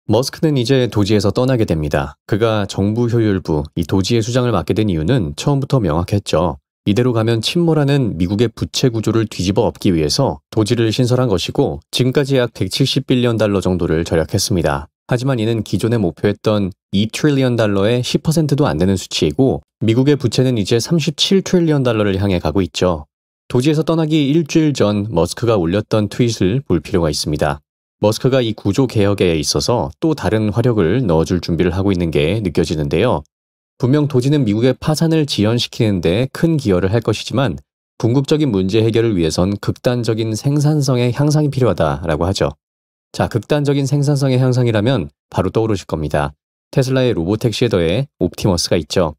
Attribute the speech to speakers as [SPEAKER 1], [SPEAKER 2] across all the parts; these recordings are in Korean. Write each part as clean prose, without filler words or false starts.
[SPEAKER 1] 머스크는 이제 도지에서 떠나게 됩니다. 그가 정부 효율부, 이 도지의 수장을 맡게 된 이유는 처음부터 명확했죠. 이대로 가면 침몰하는 미국의 부채 구조를 뒤집어 엎기 위해서 도지를 신설한 것이고 지금까지 약 170빌리언 달러 정도를 절약했습니다. 하지만 이는 기존에 목표했던 2트릴리언 달러의 10%도 안 되는 수치이고 미국의 부채는 이제 37트릴리언 달러를 향해 가고 있죠. 도지에서 떠나기 일주일 전 머스크가 올렸던 트윗을 볼 필요가 있습니다. 머스크가 이 구조 개혁에 있어서 또 다른 화력을 넣어줄 준비를 하고 있는 게 느껴지는데요. 분명 도지는 미국의 파산을 지연시키는 데 큰 기여를 할 것이지만 궁극적인 문제 해결을 위해선 극단적인 생산성의 향상이 필요하다라고 하죠. 자, 극단적인 생산성의 향상이라면 바로 떠오르실 겁니다. 테슬라의 로보택시에 더해 옵티머스가 있죠.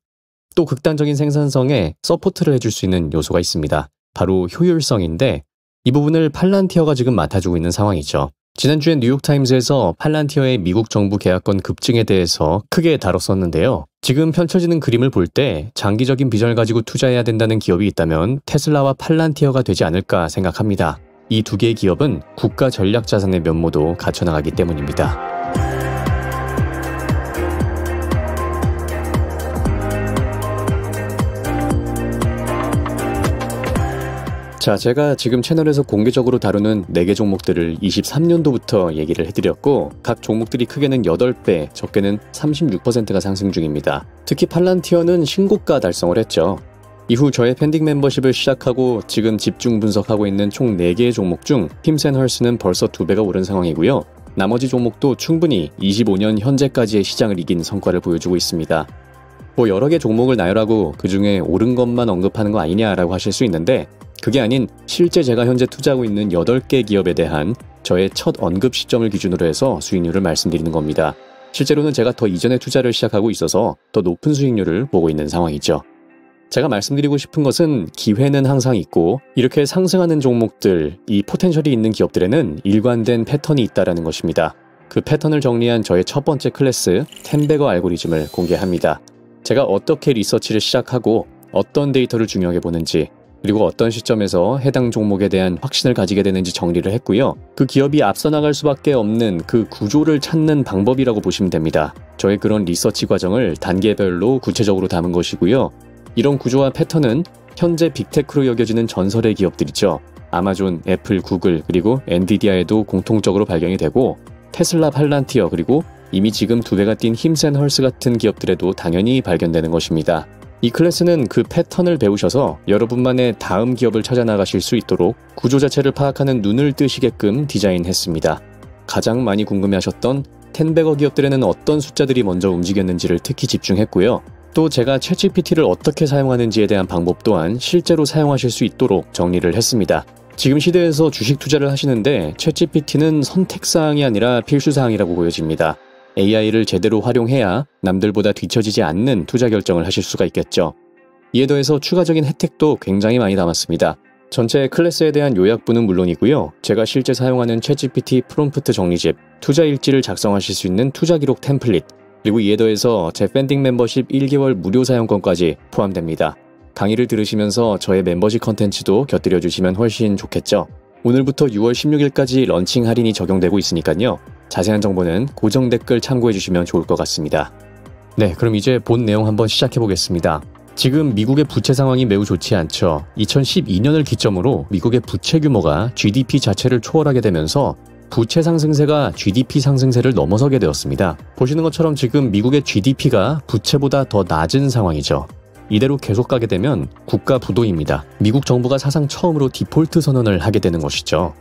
[SPEAKER 1] 또 극단적인 생산성에 서포트를 해줄 수 있는 요소가 있습니다. 바로 효율성인데 이 부분을 팔란티어가 지금 맡아주고 있는 상황이죠. 지난주에 뉴욕타임즈에서 팔란티어의 미국 정부 계약권 급증에 대해서 크게 다뤘었는데요. 지금 펼쳐지는 그림을 볼 때 장기적인 비전을 가지고 투자해야 된다는 기업이 있다면 테슬라와 팔란티어가 되지 않을까 생각합니다. 이 두 개의 기업은 국가 전략 자산의 면모도 갖춰나가기 때문입니다. 자, 제가 지금 채널에서 공개적으로 다루는 4개 종목들을 23년도부터 얘기를 해드렸고 각 종목들이 크게는 8배, 적게는 36%가 상승 중입니다. 특히 팔란티어는 신고가 달성을 했죠. 이후 저의 팬딩 멤버십을 시작하고 지금 집중 분석하고 있는 총 4개의 종목 중 힘센 헐스는 벌써 2배가 오른 상황이고요. 나머지 종목도 충분히 25년 현재까지의 시장을 이긴 성과를 보여주고 있습니다. 뭐 여러 개 종목을 나열하고 그 중에 옳은 것만 언급하는 거 아니냐라고 하실 수 있는데 그게 아닌 실제 제가 현재 투자하고 있는 8개 기업에 대한 저의 첫 언급 시점을 기준으로 해서 수익률을 말씀드리는 겁니다. 실제로는 제가 더 이전에 투자를 시작하고 있어서 더 높은 수익률을 보고 있는 상황이죠. 제가 말씀드리고 싶은 것은 기회는 항상 있고 이렇게 상승하는 종목들, 이 포텐셜이 있는 기업들에는 일관된 패턴이 있다는 것입니다. 그 패턴을 정리한 저의 첫 번째 클래스 10배거 알고리즘을 공개합니다. 제가 어떻게 리서치를 시작하고 어떤 데이터를 중요하게 보는지 그리고 어떤 시점에서 해당 종목에 대한 확신을 가지게 되는지 정리를 했고요. 그 기업이 앞서 나갈 수밖에 없는 그 구조를 찾는 방법이라고 보시면 됩니다. 저의 그런 리서치 과정을 단계별로 구체적으로 담은 것이고요. 이런 구조와 패턴은 현재 빅테크로 여겨지는 전설의 기업들이죠. 아마존, 애플, 구글, 그리고 엔비디아에도 공통적으로 발견이 되고 테슬라, 팔란티어, 그리고 이미 지금 2배가 뛴 힘센 헐스 같은 기업들에도 당연히 발견되는 것입니다. 이 클래스는 그 패턴을 배우셔서 여러분만의 다음 기업을 찾아 나가실 수 있도록 구조 자체를 파악하는 눈을 뜨시게끔 디자인했습니다. 가장 많이 궁금해하셨던 10배거 기업들에는 어떤 숫자들이 먼저 움직였는지를 특히 집중했고요. 또 제가 챗GPT를 어떻게 사용하는지에 대한 방법 또한 실제로 사용하실 수 있도록 정리를 했습니다. 지금 시대에서 주식 투자를 하시는데 챗GPT는 선택사항이 아니라 필수사항이라고 보여집니다. AI를 제대로 활용해야 남들보다 뒤처지지 않는 투자 결정을 하실 수가 있겠죠. 이에 더해서 추가적인 혜택도 굉장히 많이 담았습니다. 전체 클래스에 대한 요약부는 물론이고요. 제가 실제 사용하는 챗GPT 프롬프트 정리집, 투자 일지를 작성하실 수 있는 투자 기록 템플릿, 그리고 이에 더해서 제 팬딩 멤버십 1개월 무료 사용권까지 포함됩니다. 강의를 들으시면서 저의 멤버십 컨텐츠도 곁들여 주시면 훨씬 좋겠죠. 오늘부터 6월 16일까지 런칭 할인이 적용되고 있으니까요. 자세한 정보는 고정 댓글 참고해 주시면 좋을 것 같습니다. 네, 그럼 이제 본 내용 한번 시작해 보겠습니다. 지금 미국의 부채 상황이 매우 좋지 않죠. 2012년을 기점으로 미국의 부채 규모가 GDP 자체를 초월하게 되면서 부채 상승세가 GDP 상승세를 넘어서게 되었습니다. 보시는 것처럼 지금 미국의 GDP가 부채보다 더 낮은 상황이죠. 이대로 계속 가게 되면 국가 부도입니다. 미국 정부가 사상 처음으로 디폴트 선언을 하게 되는 것이죠.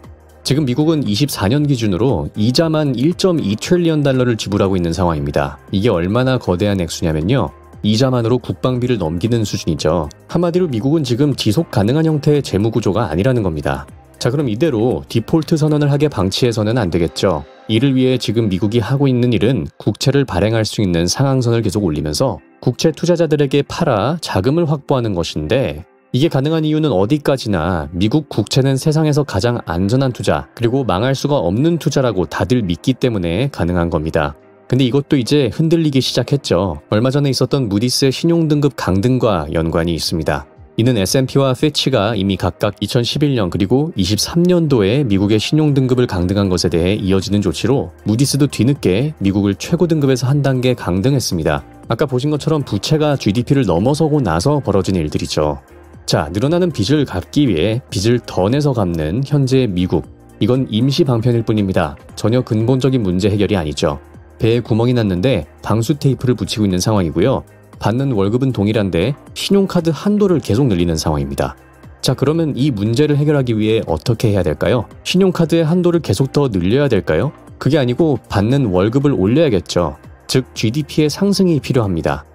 [SPEAKER 1] 지금 미국은 24년 기준으로 이자만 1.2트릴리언 달러를 지불하고 있는 상황입니다. 이게 얼마나 거대한 액수냐면요. 이자만으로 국방비를 넘기는 수준이죠. 한마디로 미국은 지금 지속 가능한 형태의 재무 구조가 아니라는 겁니다. 자, 그럼 이대로 디폴트 선언을 하게 방치해서는 안 되겠죠. 이를 위해 지금 미국이 하고 있는 일은 국채를 발행할 수 있는 상한선을 계속 올리면서 국채 투자자들에게 팔아 자금을 확보하는 것인데 이게 가능한 이유는 어디까지나 미국 국채는 세상에서 가장 안전한 투자, 그리고 망할 수가 없는 투자라고 다들 믿기 때문에 가능한 겁니다. 근데 이것도 이제 흔들리기 시작했죠. 얼마 전에 있었던 무디스의 신용등급 강등과 연관이 있습니다. 이는 S&P와 피치가 이미 각각 2011년 그리고 23년도에 미국의 신용등급을 강등한 것에 대해 이어지는 조치로 무디스도 뒤늦게 미국을 최고 등급에서 한 단계 강등했습니다. 아까 보신 것처럼 부채가 GDP를 넘어서고 나서 벌어진 일들이죠. 자, 늘어나는 빚을 갚기 위해 빚을 더 내서 갚는 현재의 미국. 이건 임시 방편일 뿐입니다. 전혀 근본적인 문제 해결이 아니죠. 배에 구멍이 났는데 방수 테이프를 붙이고 있는 상황이고요. 받는 월급은 동일한데 신용카드 한도를 계속 늘리는 상황입니다. 자, 그러면 이 문제를 해결하기 위해 어떻게 해야 될까요? 신용카드의 한도를 계속 더 늘려야 될까요? 그게 아니고 받는 월급을 올려야겠죠. 즉 GDP의 상승이 필요합니다.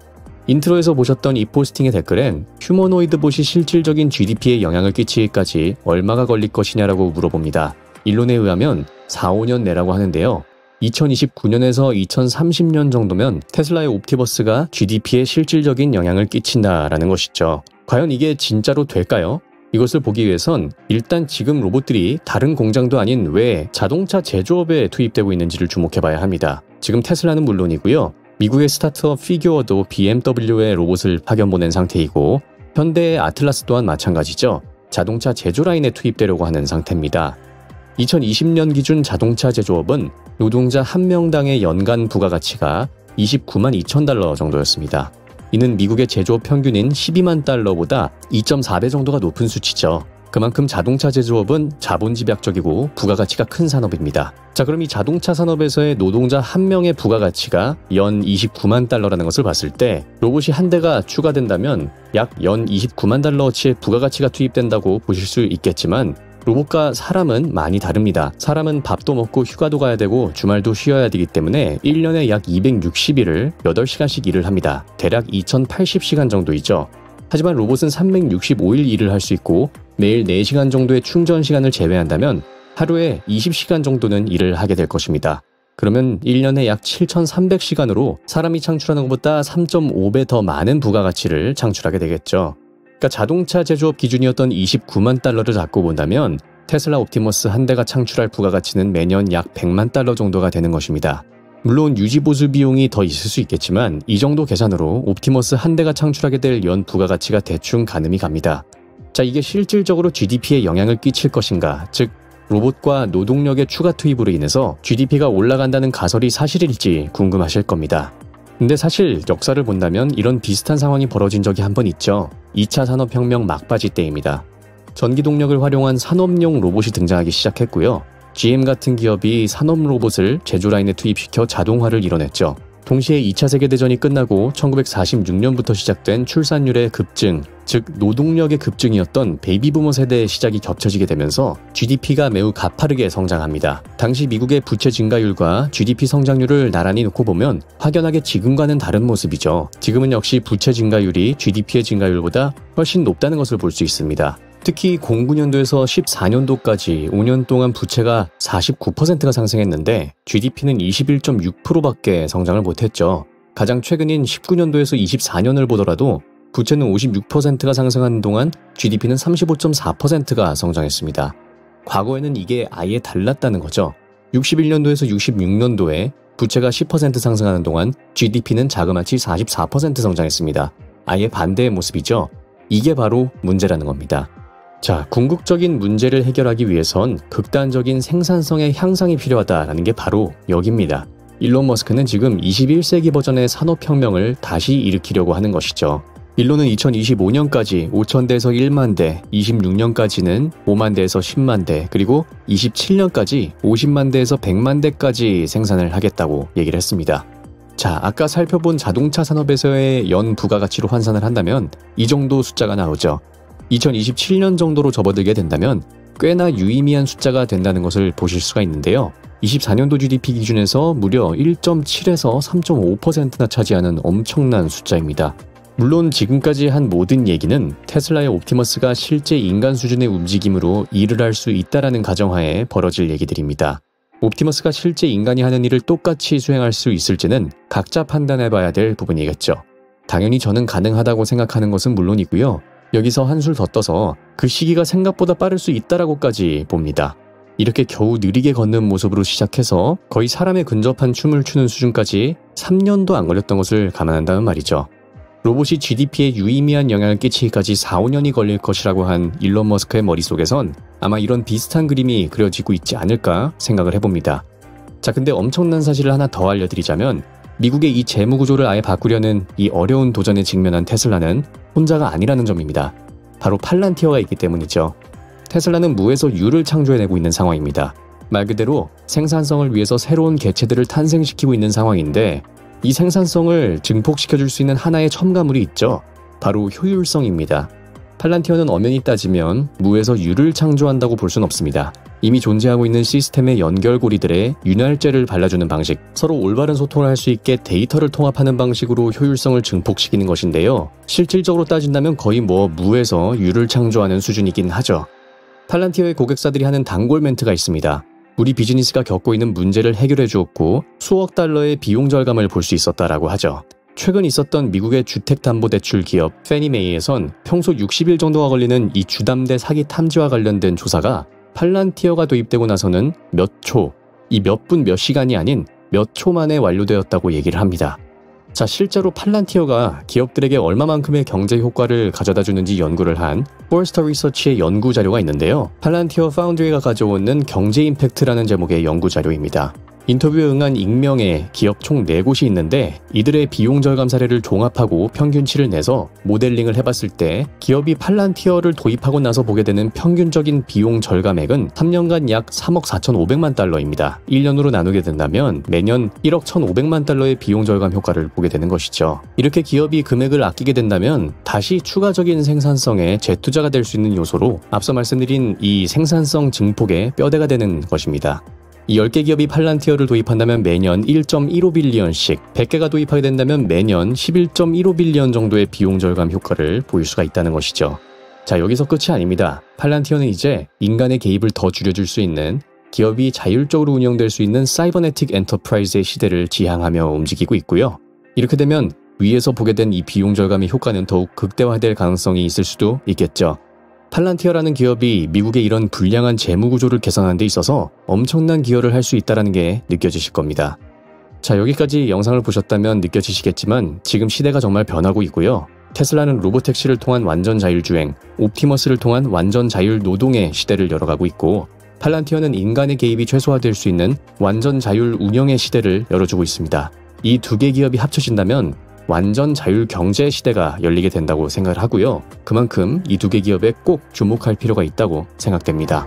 [SPEAKER 1] 인트로에서 보셨던 이 포스팅의 댓글엔 휴머노이드 봇이 실질적인 GDP에 영향을 끼치기까지 얼마가 걸릴 것이냐라고 물어봅니다. 일론에 의하면 4-5년 내라고 하는데요. 2029년에서 2030년 정도면 테슬라의 옵티머스가 GDP에 실질적인 영향을 끼친다라는 것이죠. 과연 이게 진짜로 될까요? 이것을 보기 위해선 일단 지금 로봇들이 다른 공장도 아닌 왜 자동차 제조업에 투입되고 있는지를 주목해봐야 합니다. 지금 테슬라는 물론이고요. 미국의 스타트업 피규어도 BMW의 로봇을 파견 보낸 상태이고 현대의 아틀라스 또한 마찬가지죠. 자동차 제조 라인에 투입되려고 하는 상태입니다. 2020년 기준 자동차 제조업은 노동자 한 명당의 연간 부가가치가 29만 2천 달러 정도였습니다. 이는 미국의 제조업 평균인 12만 달러보다 2.4배 정도가 높은 수치죠. 그만큼 자동차 제조업은 자본 집약적이고 부가가치가 큰 산업입니다. 자, 그럼 이 자동차 산업에서의 노동자 한 명의 부가가치가 연 29만 달러라는 것을 봤을 때 로봇이 한 대가 추가된다면 약 연 29만 달러어치의 부가가치가 투입된다고 보실 수 있겠지만 로봇과 사람은 많이 다릅니다. 사람은 밥도 먹고 휴가도 가야 되고 주말도 쉬어야 되기 때문에 1년에 약 260일을 8시간씩 일을 합니다. 대략 2080시간 정도이죠. 하지만 로봇은 365일 일을 할 수 있고 매일 4시간 정도의 충전 시간을 제외한다면 하루에 20시간 정도는 일을 하게 될 것입니다. 그러면 1년에 약 7,300시간으로 사람이 창출하는 것보다 3.5배 더 많은 부가가치를 창출하게 되겠죠. 그러니까 자동차 제조업 기준이었던 29만 달러를 잡고 본다면 테슬라 옵티머스 한 대가 창출할 부가가치는 매년 약 100만 달러 정도가 되는 것입니다. 물론 유지보수 비용이 더 있을 수 있겠지만 이 정도 계산으로 옵티머스 한 대가 창출하게 될 연 부가가치가 대충 가늠이 갑니다. 자, 이게 실질적으로 GDP에 영향을 끼칠 것인가, 즉 로봇과 노동력의 추가 투입으로 인해서 GDP가 올라간다는 가설이 사실일지 궁금하실 겁니다. 근데 사실 역사를 본다면 이런 비슷한 상황이 벌어진 적이 한 번 있죠. 2차 산업혁명 막바지 때입니다. 전기동력을 활용한 산업용 로봇이 등장하기 시작했고요. GM 같은 기업이 산업 로봇을 제조 라인에 투입시켜 자동화를 이뤄냈죠. 동시에 2차 세계대전이 끝나고 1946년부터 시작된 출산율의 급증, 즉 노동력의 급증이었던 베이비부머 세대의 시작이 겹쳐지게 되면서 GDP가 매우 가파르게 성장합니다. 당시 미국의 부채 증가율과 GDP 성장률을 나란히 놓고 보면 확연하게 지금과는 다른 모습이죠. 지금은 역시 부채 증가율이 GDP의 증가율보다 훨씬 높다는 것을 볼 수 있습니다. 특히 09년도에서 14년도까지 5년 동안 부채가 49%가 상승했는데 GDP는 21.6%밖에 성장을 못했죠. 가장 최근인 19년도에서 24년을 보더라도 부채는 56%가 상승하는 동안 GDP는 35.4%가 성장했습니다. 과거에는 이게 아예 달랐다는 거죠. 61년도에서 66년도에 부채가 10% 상승하는 동안 GDP는 자그마치 44% 성장했습니다. 아예 반대의 모습이죠. 이게 바로 문제라는 겁니다. 자, 궁극적인 문제를 해결하기 위해선 극단적인 생산성의 향상이 필요하다는 게 바로 여기입니다. 일론 머스크는 지금 21세기 버전의 산업혁명을 다시 일으키려고 하는 것이죠. 일론은 2025년까지 5,000대에서 1만 대, 26년까지는 5만 대에서 10만 대, 그리고 27년까지 50만 대에서 100만 대까지 생산을 하겠다고 얘기를 했습니다. 자, 아까 살펴본 자동차 산업에서의 연 부가가치로 환산을 한다면 이 정도 숫자가 나오죠. 2027년 정도로 접어들게 된다면 꽤나 유의미한 숫자가 된다는 것을 보실 수가 있는데요. 24년도 GDP 기준에서 무려 1.7에서 3.5%나 차지하는 엄청난 숫자입니다. 물론 지금까지 한 모든 얘기는 테슬라의 옵티머스가 실제 인간 수준의 움직임으로 일을 할 수 있다라는 가정하에 벌어질 얘기들입니다. 옵티머스가 실제 인간이 하는 일을 똑같이 수행할 수 있을지는 각자 판단해봐야 될 부분이겠죠. 당연히 저는 가능하다고 생각하는 것은 물론이고요. 여기서 한술 더 떠서 그 시기가 생각보다 빠를 수 있다라고까지 봅니다. 이렇게 겨우 느리게 걷는 모습으로 시작해서 거의 사람에 근접한 춤을 추는 수준까지 3년도 안 걸렸던 것을 감안한다면 말이죠. 로봇이 GDP에 유의미한 영향을 끼치기까지 4, 5년이 걸릴 것이라고 한 일론 머스크의 머릿속에선 아마 이런 비슷한 그림이 그려지고 있지 않을까 생각을 해봅니다. 자, 근데 엄청난 사실을 하나 더 알려드리자면 미국의 이 재무 구조를 아예 바꾸려는 이 어려운 도전에 직면한 테슬라는 혼자가 아니라는 점입니다. 바로 팔란티어가 있기 때문이죠. 테슬라는 무에서 유를 창조해내고 있는 상황입니다. 말 그대로 생산성을 위해서 새로운 개체들을 탄생시키고 있는 상황인데 이 생산성을 증폭시켜줄 수 있는 하나의 첨가물이 있죠. 바로 효율성입니다. 팔란티어는 엄연히 따지면 무에서 유를 창조한다고 볼 순 없습니다. 이미 존재하고 있는 시스템의 연결고리들에 윤활제를 발라주는 방식, 서로 올바른 소통을 할 수 있게 데이터를 통합하는 방식으로 효율성을 증폭시키는 것인데요. 실질적으로 따진다면 거의 무에서 유를 창조하는 수준이긴 하죠. 팔란티어의 고객사들이 하는 단골 멘트가 있습니다. 우리 비즈니스가 겪고 있는 문제를 해결해 주었고 수억 달러의 비용 절감을 볼 수 있었다라고 하죠. 최근 있었던 미국의 주택담보대출 기업 페니메이에선 평소 60일 정도가 걸리는 이 주담대 사기 탐지와 관련된 조사가 팔란티어가 도입되고 나서는 몇 초, 이 몇 분 몇 시간이 아닌 몇 초 만에 완료되었다고 얘기를 합니다. 자, 실제로 팔란티어가 기업들에게 얼마만큼의 경제 효과를 가져다 주는지 연구를 한 포레스터 리서치의 연구 자료가 있는데요. 팔란티어 파운드리가 가져오는 경제 임팩트라는 제목의 연구 자료입니다. 인터뷰에 응한 익명의 기업 총 4곳이 있는데 이들의 비용 절감 사례를 종합하고 평균치를 내서 모델링을 해봤을 때 기업이 팔란티어를 도입하고 나서 보게 되는 평균적인 비용 절감액은 3년간 약 3억 4,500만 달러입니다. 1년으로 나누게 된다면 매년 1억 1,500만 달러의 비용 절감 효과를 보게 되는 것이죠. 이렇게 기업이 금액을 아끼게 된다면 다시 추가적인 생산성에 재투자가 될 수 있는 요소로 앞서 말씀드린 이 생산성 증폭의 뼈대가 되는 것입니다. 이 10개 기업이 팔란티어를 도입한다면 매년 1.15빌리언씩, 100개가 도입하게 된다면 매년 11.15빌리언 정도의 비용 절감 효과를 보일 수가 있다는 것이죠. 자, 여기서 끝이 아닙니다. 팔란티어는 이제 인간의 개입을 더 줄여줄 수 있는 기업이 자율적으로 운영될 수 있는 사이버네틱 엔터프라이즈의 시대를 지향하며 움직이고 있고요. 이렇게 되면 위에서 보게 된 이 비용 절감의 효과는 더욱 극대화될 가능성이 있을 수도 있겠죠. 팔란티어라는 기업이 미국의 이런 불량한 재무 구조를 개선하는 데 있어서 엄청난 기여를 할 수 있다는 게 느껴지실 겁니다. 자, 여기까지 영상을 보셨다면 느껴지시겠지만 지금 시대가 정말 변하고 있고요. 테슬라는 로보택시를 통한 완전 자율주행, 옵티머스를 통한 완전 자율 노동의 시대를 열어가고 있고 팔란티어는 인간의 개입이 최소화될 수 있는 완전 자율 운영의 시대를 열어주고 있습니다. 이 2개 기업이 합쳐진다면 완전 자율 경제 시대가 열리게 된다고 생각을 하고요. 그만큼 이 2개 기업에 꼭 주목할 필요가 있다고 생각됩니다.